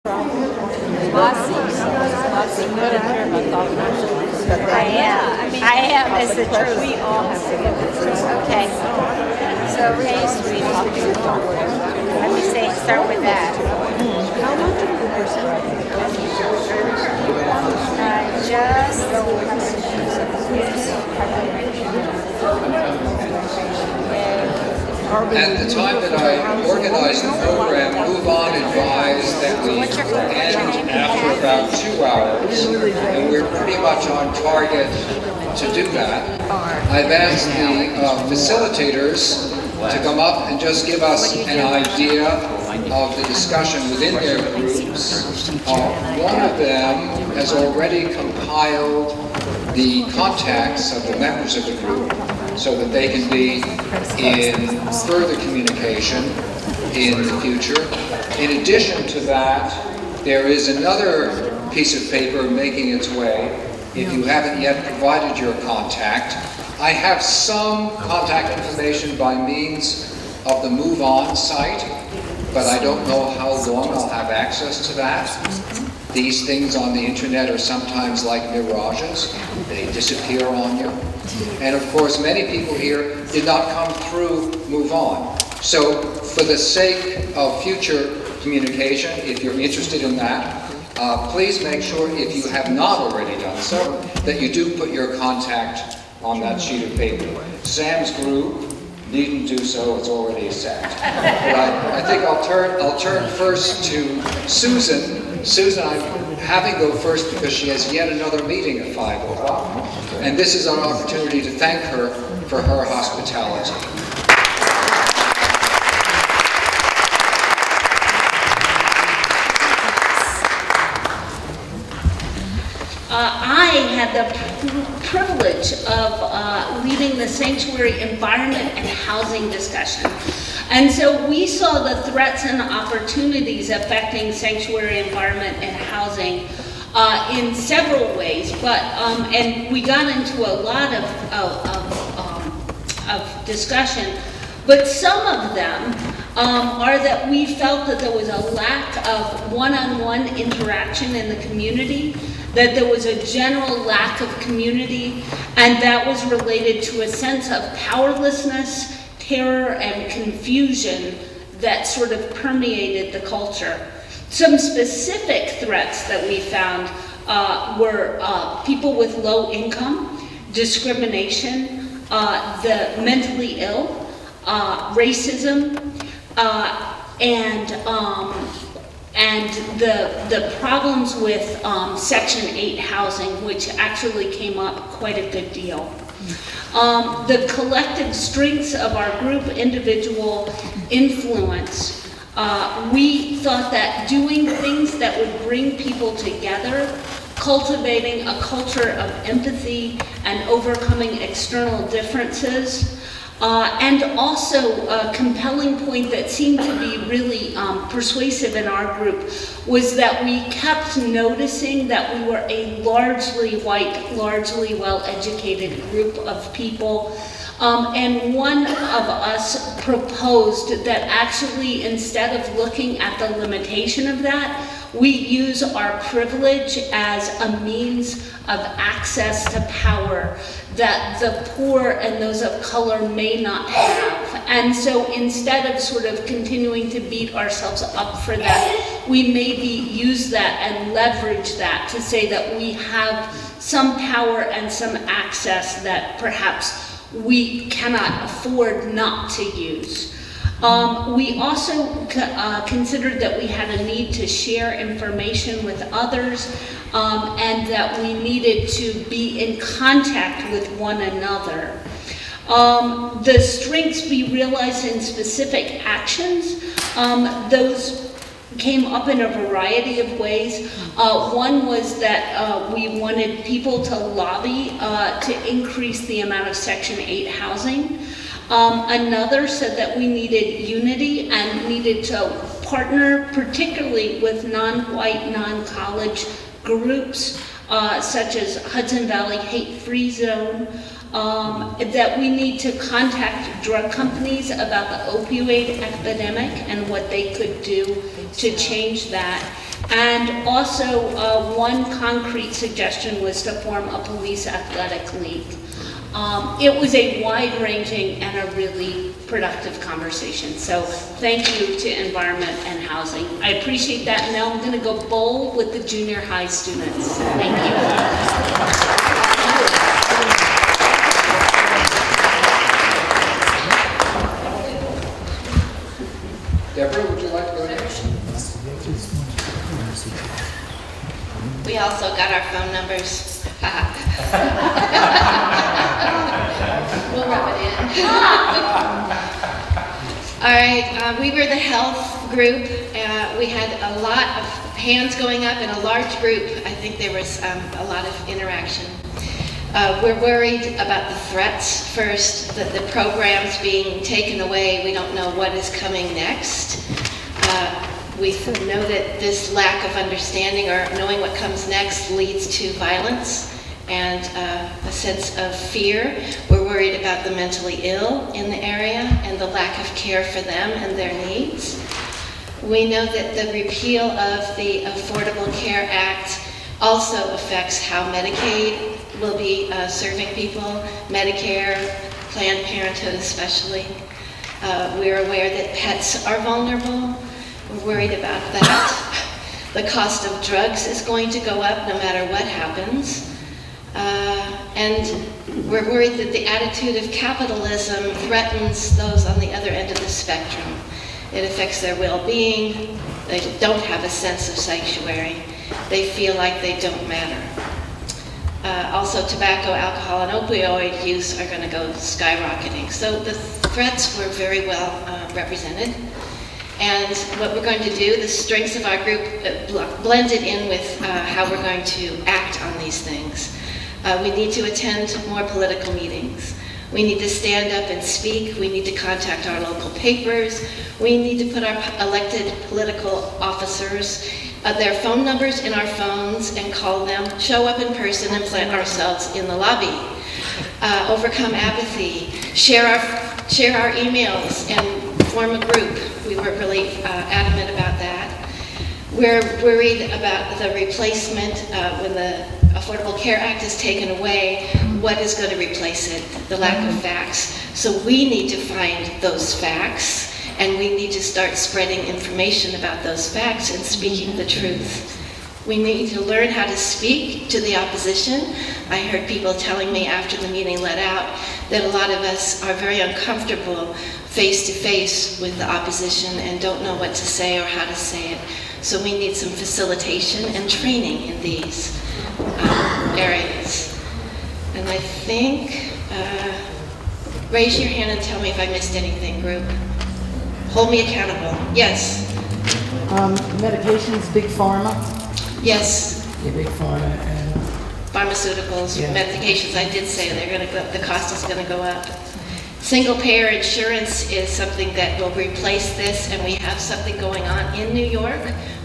I am, is the truth. We all have to get the truth. Okay. So, hey, sweetie. Let me say, start with that. How much of the At the time that I organized the program, Move On advised that we end after about 2 hours, and we're pretty much on target to do that. I've asked the facilitators to come up and just give us an idea of the discussion within their groups. One of them has already compiled the contacts of the members of the group so that they can be in further communication in the future. In addition to that, there is another piece of paper making its way. If you haven't yet provided your contact, I have some contact information by means of the Move On site, but I don't know how long I'll have access to that. These things on the internet are sometimes like mirages. They disappear on you. And of course, many people here did not come through Move On. So for the sake of future communication, if you're interested in that, please make sure, if you have not already done so, that you do put your contact on that sheet of paper. Sam's group needn't do so, it's already set. But I think I'll turn first to Susan. Susan, I'm having go first because she has yet another meeting at 5 o'clock. And this is our opportunity to thank her for her hospitality. I had the privilege of leading the sanctuary environment and housing discussion. And so we saw the threats and opportunities affecting sanctuary environment and housing in several ways, but and we got into a lot of discussion, but some of them are that we felt that there was a lack of one-on-one interaction in the community, that there was a general lack of community, and that was related to a sense of powerlessness, terror, and confusion that sort of permeated the culture. Some specific threats that we found were people with low income, discrimination, the mentally ill, racism, and the problems with Section 8 housing, which actually came up quite a good deal. The collective strengths of our group, individual influence. We thought that doing things that would bring people together, cultivating a culture of empathy and overcoming external differences, and also a compelling point that seemed to be really persuasive in our group was that we kept noticing that we were a largely white, largely well-educated group of people. And one of us proposed that actually, instead of looking at the limitation of that, we use our privilege as a means of access to power that the poor and those of color may not have. And so instead of sort of continuing to beat ourselves up for that, we maybe use that and leverage that to say that we have some power and some access that perhaps we cannot afford not to use. We also considered that we had a need to share information with others, and that we needed to be in contact with one another. The strengths we realized in specific actions, those came up in a variety of ways. One was that we wanted people to lobby to increase the amount of Section 8 housing. Another said that we needed unity and needed to partner particularly with non-white, non-college groups such as Hudson Valley Hate-Free Zone, that we need to contact drug companies about the opioid epidemic and what they could do to change that. And also, one concrete suggestion was to form a police athletic league. It was a wide-ranging and a really productive conversation. So thank you to Environment and Housing. I appreciate that. And now I'm going to go bowl with the junior high students. Thank you. Deborah, would you like to go next? We also got our phone numbers. We'll rub it in. All right, we were the health group. We had a lot of hands going up in a large group. I think there was a lot of interaction. We're worried about the threats first, that the program's being taken away. We don't know what is coming next. We know that this lack of understanding or knowing what comes next leads to violence and a sense of fear. We're worried about the mentally ill in the area and the lack of care for them and their needs. We know that the repeal of the Affordable Care Act also affects how Medicaid will be serving people, Medicare, Planned Parenthood especially. We're aware that pets are vulnerable. We're worried about that. The cost of drugs is going to go up no matter what happens. And we're worried that the attitude of capitalism threatens those on the other end of the spectrum. It affects their well-being. They don't have a sense of sanctuary. They feel like they don't matter. Also, tobacco, alcohol, and opioid use are going to go skyrocketing. So the threats were very well represented. And what we're going to do, the strengths of our group blended in with how we're going to act on these things. We need to attend more political meetings. We need to stand up and speak. We need to contact our local papers. We need to put our elected political officers, their phone numbers in our phones and call them, show up in person and plant ourselves in the lobby. Overcome apathy, share our emails and form a group. We were really adamant about that. We're worried about the replacement when the Affordable Care Act is taken away. What is going to replace it? The lack of facts. So we need to find those facts, and we need to start spreading information about those facts and speaking the truth. We need to learn how to speak to the opposition. I heard people telling me after the meeting let out that a lot of us are very uncomfortable face to face with the opposition and don't know what to say or how to say it. So we need some facilitation and training in these areas. And I think, raise your hand and tell me if I missed anything, group. Hold me accountable. Yes. Medications, big pharma. Yes. Yeah, big pharma and Pharmaceuticals, Yeah. medications, I did say they're going to go, the cost is going to go up. Single payer insurance is something that will replace this, and we have something going on in New York.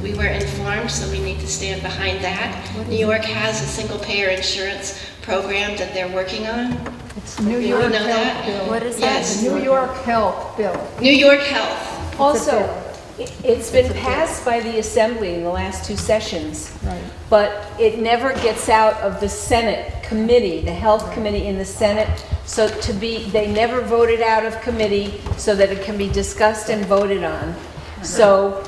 We were informed, so we need to stand behind that. New York has a single payer insurance program that they're working on. It's New Do we York know Health that? Bill. What is that? Yes. New York Health Bill. New York Health. Also, it's been passed by the Assembly in the last 2 sessions, Right. but it never gets out of the Senate committee, the Health Committee in the Senate, so they never voted out of committee so that it can be discussed and voted on. So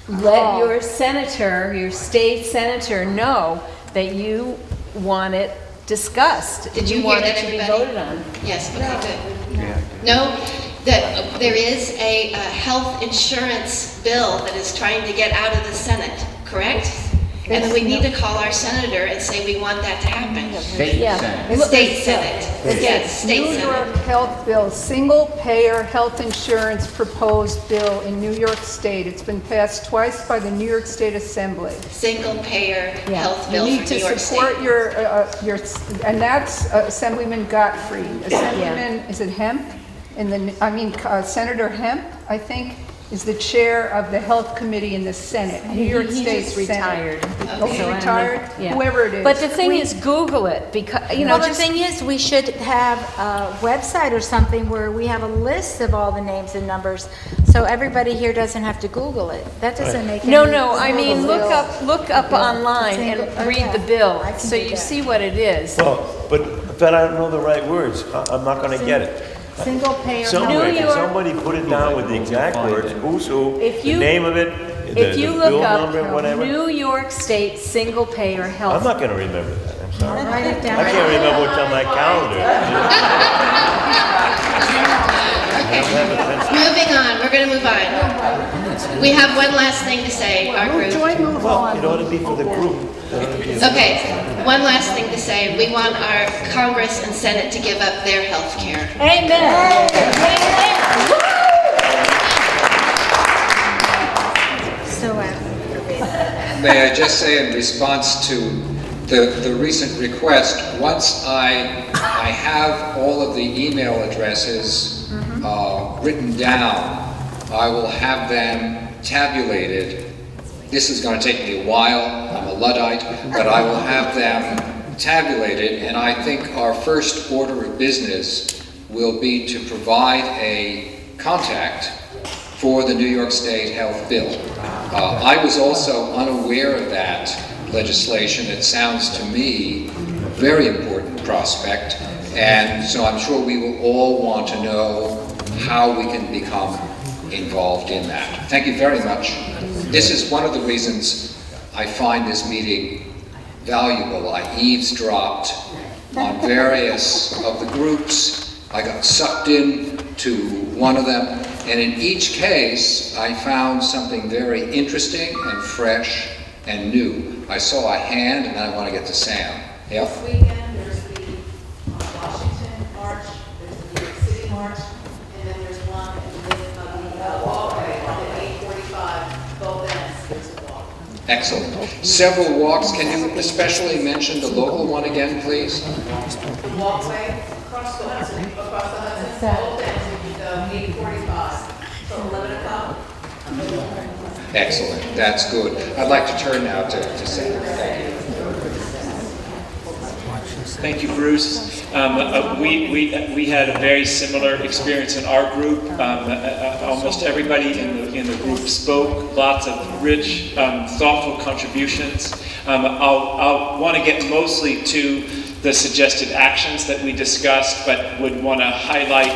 let your senator, your state senator know that you want it discussed. Did you hear want that, it to be everybody? voted on. Yes, okay, good. No, that there is a health insurance bill that is trying to get out of the Senate, correct? And then we need to call our senator and say we want that to happen. Yeah. State Senate, yes, state New York Senate. Health Bill, single payer health insurance proposed bill in New York State. It's been passed twice by the New York State Assembly. Single payer health You bill need for to New York support State. your, and that's Assemblyman Gottfried. Assemblyman, is it Hemp? Senator Hemp, I think, is the chair of the Health Committee in the Senate, New York He State just Senate. retired. Oh, he retired? Yeah. Whoever it is. But the thing is, Google it, because, Well, the thing is, we should have a website or something where we have a list of all the names and numbers So everybody here doesn't have to Google it. That doesn't make any. No, I mean, look up online and Single- read the I bill, can so do you that. see what it is. Well, but I don't know the right words. I'm not gonna get it. Single payer Somewhere, New can York- somebody put it down with the exact words, who's who, If the you- name of it, If the you bill look up number, whatever? New York State single payer I'm health, not gonna remember that, I'm sorry. Write it down. I can't remember what's on my calendar. Moving on, we're gonna move on. We have one last thing to say, our group. Well, it ought to be for the group. Okay, one last thing to say. We want our Congress and Senate to give up their health care. amen. So, May I just say in response to the recent request, once I have all of the email addresses written down, I will have them tabulated. This is going to take me a while, I'm a Luddite, but I will have them tabulated, and I think our first order of business will be to provide a contact for the New York State Health Bill. I was also unaware of that legislation. It sounds to me a very important prospect, and so I'm sure we will all want to know how we can become involved in that. Thank you very much. This is one of the reasons I find this meeting valuable. I eavesdropped on various of the groups. I got sucked in to one of them, and in each case, I found something very interesting and fresh and new. I saw a hand, and then I want to get to Sam. Yep. This weekend, there's the Washington March, there's the New York City March, and then there's one in the walkway at 8:45, both ends, there's a walk. Excellent. Several walks. Can you especially mention the local one again, please? The walkway across the Hudson, both ends, if you go 8:45 till 11 o'clock. Excellent. That's good. I'd like to turn now to Sam. Thank you. Thank you, Bruce. We had a very similar experience in our group. Almost everybody in the group spoke. Lots of rich, thoughtful contributions. I'll want to get mostly to the suggested actions that we discussed, but would want to highlight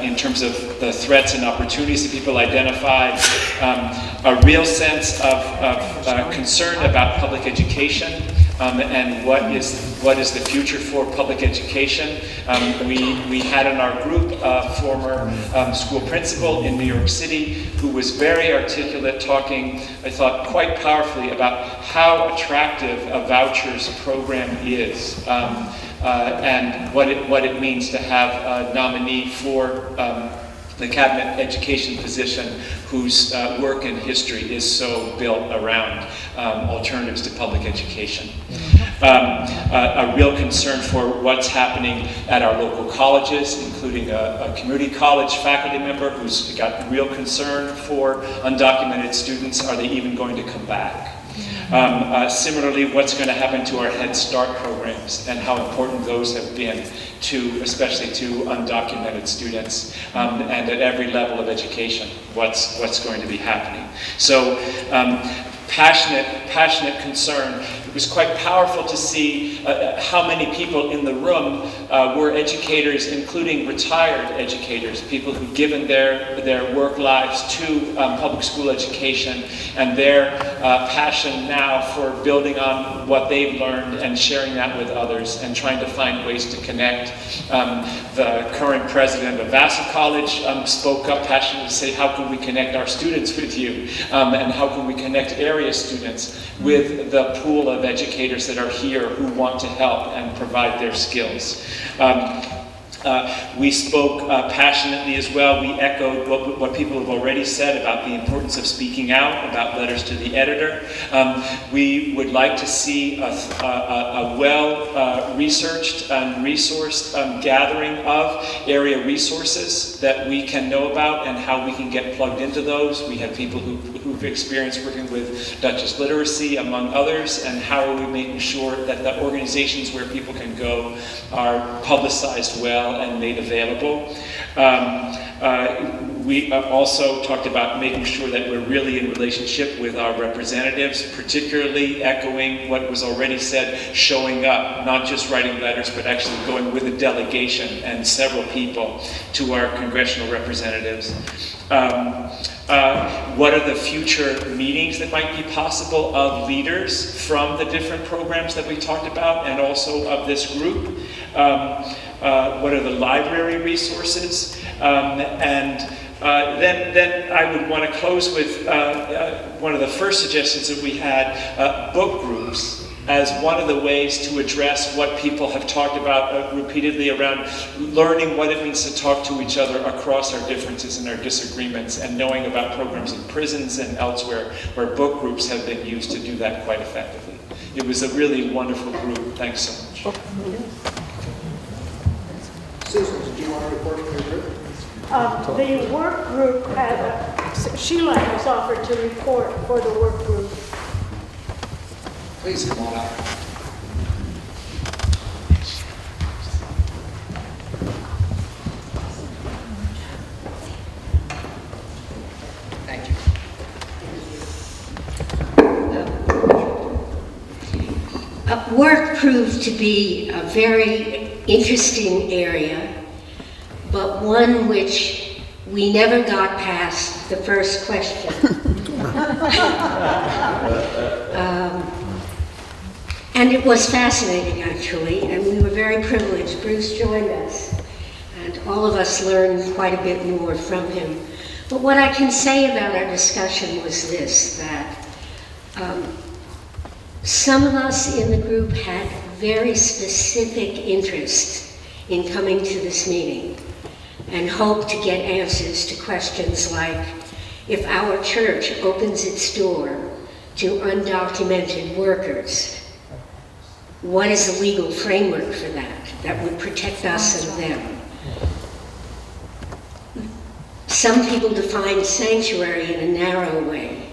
in terms of the threats and opportunities that people identified, a real sense of concern about public education. And what is the future for public education? We had in our group a former school principal in New York City who was very articulate, talking, I thought, quite powerfully about how attractive a vouchers program is, and what it means to have a nominee for the cabinet education position whose work and history is so built around alternatives to public education. A real concern for what's happening at our local colleges, including a community college faculty member who's got real concern for undocumented students. Are they even going to come back? Similarly, what's going to happen to our Head Start programs and how important those have been especially to undocumented students, and at every level of education, what's going to be happening. So passionate concern. It was quite powerful to see how many people in the room were educators, including retired educators, people who've given their work lives to public school education, and their passion now for building on what they've learned and sharing that with others and trying to find ways to connect. The current president of Vassar College spoke up passionately to say, how can we connect our students with you? And how can we connect area students with the pool of educators that are here who want to help and provide their skills. We spoke passionately as well. We echoed what people have already said about the importance of speaking out, about letters to the editor. We would like to see a well-researched and resourced gathering of area resources that we can know about and how we can get plugged into those. We have people who've experienced working with Duchess literacy, among others, and how are we making sure that the organizations where people can go are publicized well and made available. We also talked about making sure that we're really in relationship with our representatives, particularly echoing what was already said, showing up, not just writing letters, but actually going with a delegation and several people to our congressional representatives. What are the future meetings that might be possible of leaders from the different programs that we talked about and also of this group? What are the library resources? Then I would want to close with one of the first suggestions that we had, book groups, as one of the ways to address what people have talked about repeatedly around learning what it means to talk to each other across our differences and our disagreements, and knowing about programs in prisons and elsewhere where book groups have been used to do that quite effectively. It was a really wonderful group. Thanks so much. Susan, did you want to report from your group? The work group Sheila has offered to report for the work group. Please come on up. Thank you. Work proved to be a very interesting area, but one which we never got past the first question. And it was fascinating, actually, and we were very privileged. Bruce joined us, and all of us learned quite a bit more from him. But what I can say about our discussion was this, that some of us in the group had very specific interest in coming to this meeting and hoped to get answers to questions like, if our church opens its door to undocumented workers, what is the legal framework for that would protect us and them? Some people define sanctuary in a narrow way,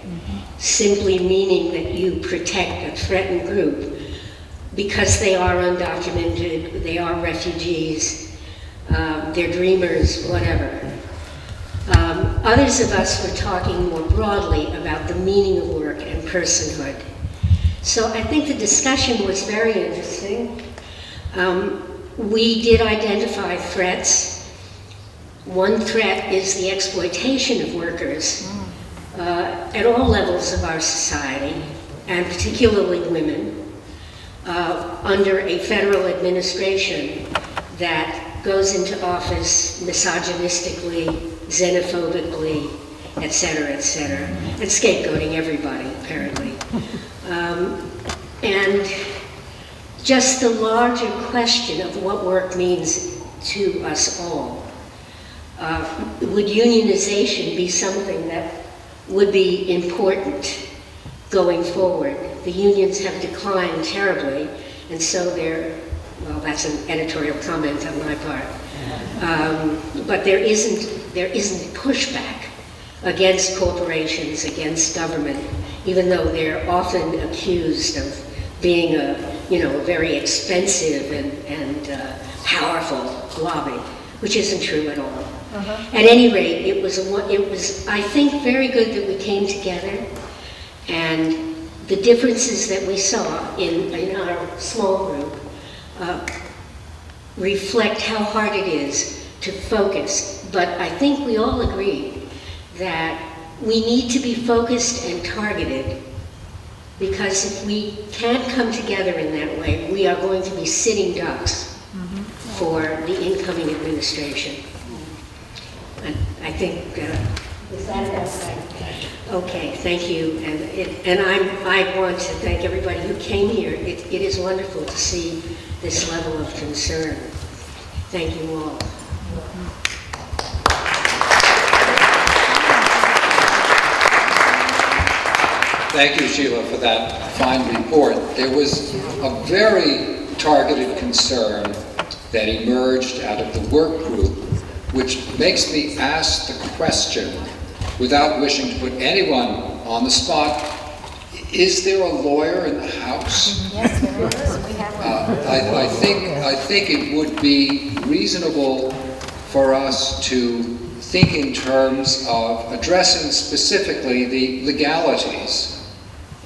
simply meaning that you protect a threatened group because they are undocumented, they are refugees, they're dreamers, whatever. Others of us were talking more broadly about the meaning of work and personhood. So I think the discussion was very interesting. We did identify threats. One threat is the exploitation of workers at all levels of our society, and particularly women, under a federal administration that goes into office misogynistically, xenophobically, et cetera, and scapegoating everybody, apparently. And just the larger question of what work means to us all. Would unionization be something that would be important going forward? The unions have declined terribly, and so they're, well, that's an editorial comment on my part. But there isn't pushback against corporations, against government, even though they're often accused of being a very expensive and powerful lobby, which isn't true at all. At any rate, it was I think very good that we came together, and the differences that we saw in our small group reflect how hard it is to focus. But I think we all agree that we need to be focused and targeted, because if we can't come together in that way, we are going to be sitting ducks for the incoming administration. And I think, is that enough? Okay, thank you. And I want to thank everybody who came here. It is wonderful to see this level of concern. Thank you all. Thank you, Sheila, for that fine report. There was a very targeted concern that emerged out of the work group, which makes me ask the question, without wishing to put anyone on the spot, is there a lawyer in the House? Yes, there is. We have one. I think it would be reasonable for us to think in terms of addressing specifically the legalities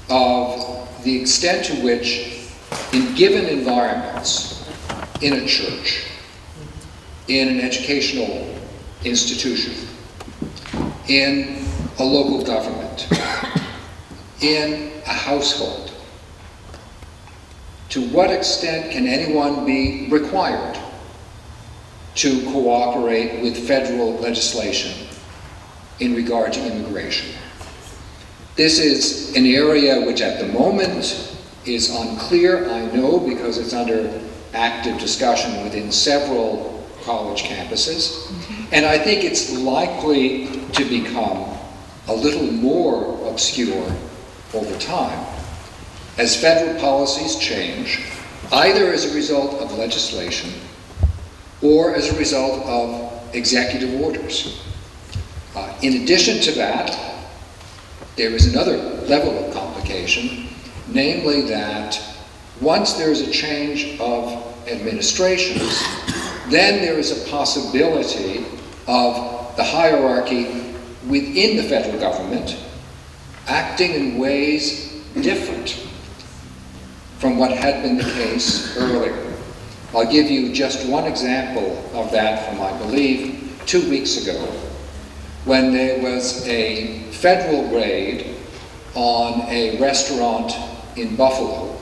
of the extent to which, in given environments, in a church, in an educational institution, in a local government, in a household, to what extent can anyone be required to cooperate with federal legislation in regard to immigration? This is an area which at the moment is unclear, I know, because it's under active discussion within several college campuses. And I think it's likely to become a little more obscure over time as federal policies change, either as a result of legislation or as a result of executive orders. In addition to that, there is another level of complication, namely that once there is a change of administrations, then there is a possibility of the hierarchy within the federal government acting in ways different from what had been the case earlier. I'll give you just one example of that from, I believe, 2 weeks ago, when there was a federal raid on a restaurant in Buffalo.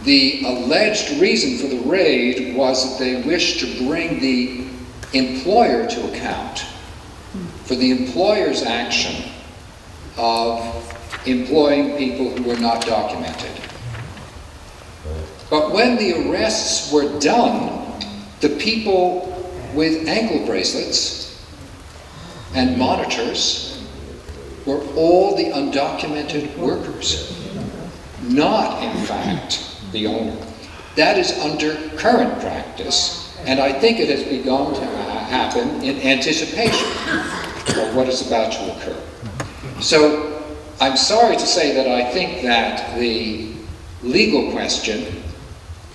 The alleged reason for the raid was that they wished to bring the employer to account for the employer's action of employing people who were not documented. But when the arrests were done, the people with ankle bracelets and monitors were all the undocumented workers, not, in fact, the owner. That is under current practice, and I think it has begun to happen in anticipation of what is about to occur. So I'm sorry to say that I think that the legal question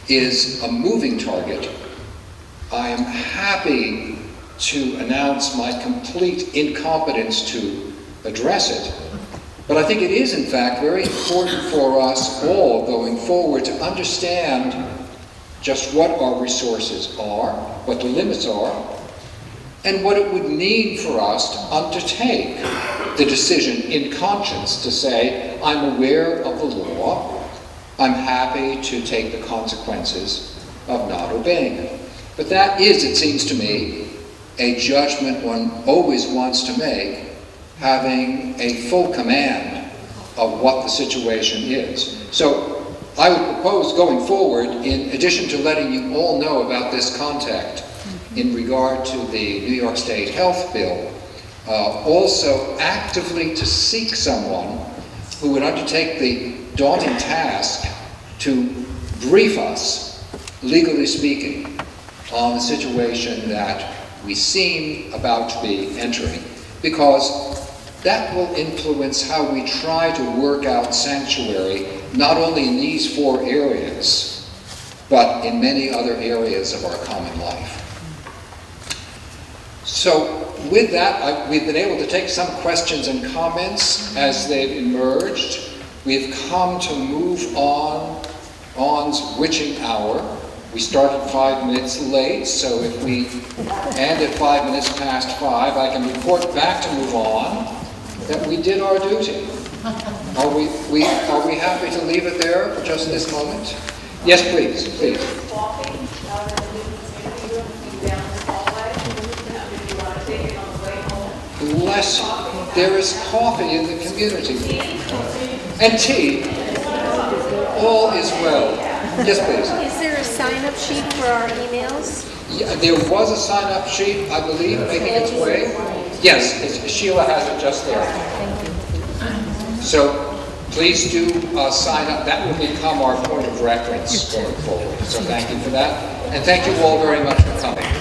is a moving target. I am happy to announce my complete incompetence to address it, but I think it is in fact very important for us all going forward to understand just what our resources are, what the limits are, and what it would mean for us to undertake the decision in conscience to say, I'm aware of the law, I'm happy to take the consequences of not obeying it. But that is, it seems to me, a judgment one always wants to make, having a full command of what the situation is. So I would propose going forward, in addition to letting you all know about this contact in regard to the New York State Health Bill, also actively to seek someone who would undertake the daunting task to brief us, legally speaking, on the situation that we seem about to be entering, because that will influence how we try to work out sanctuary, not only in these 4 areas, but in many other areas of our common life. So with that, we've been able to take some questions and comments as they've emerged. We've come to move on's witching hour. We started 5 minutes late, so if we end at 5 minutes past 5, I can report back to move on that we did our duty. Are we happy to leave it there for just this moment? Yes, please, please. Bless you. There is coffee in the community. And tea. All is well. Yes, please. Is there a sign-up sheet for our emails? Yeah, there was a sign-up sheet, I believe, making its way. Yes, Sheila has it just there. Thank you. So please do sign up. That will become our point of reference going forward. So thank you for that. And thank you all very much for coming.